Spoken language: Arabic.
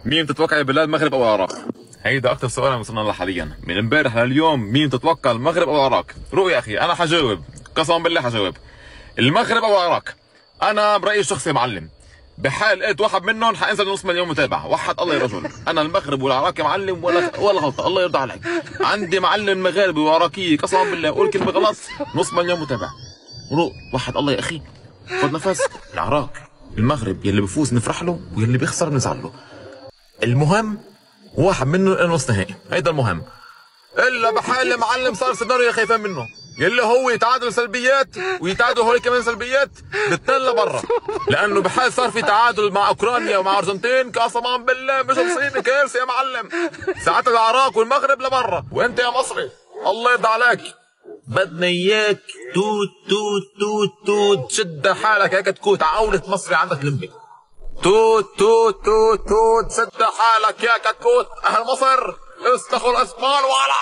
مين تتوقع بلاد المغرب او العراق؟ هيدا اكثر سؤال عم وصلنا له حاليا، من امبارح لليوم مين تتوقع المغرب او العراق؟ رؤيا اخي انا حجاوب، قسما بالله حجاوب. المغرب او العراق. انا برايي الشخصي يا معلم، بحال لقيت واحد منهم حانزل نص مليون متابع، وحد الله يا رجل. انا المغرب والعراق يا معلم ولا غلطه، الله يرضى عليك. عندي معلم مغاربي وعراقي قسما بالله قول كلمه غلط نص مليون متابع. وحد الله يا اخي. خذ نفس. العراق المغرب يلي بفوز نفرح له واللي بيخسر بنزعل له. المهم واحد منه نص نهائي، هيدا المهم. الا بحال معلم صار سيناريو خايفين منه، يلي هو يتعادل سلبيات ويتعادلوا هول كمان سلبيات بتنل لبرا، لانه بحال صار في تعادل مع اوكرانيا ومع ارجنتين قسما بالله مش مصيبه كارثه يا معلم. ساعات العراق والمغرب لبرا، وانت يا مصري الله يرضى عليك بدنا اياك توت توت توت توت شد حالك هيك تكوت عاونة مصري عندك لمبي. توت توت توت توت شد حالك يا كتكوت. اهل مصر استخوا الاسبان وعلى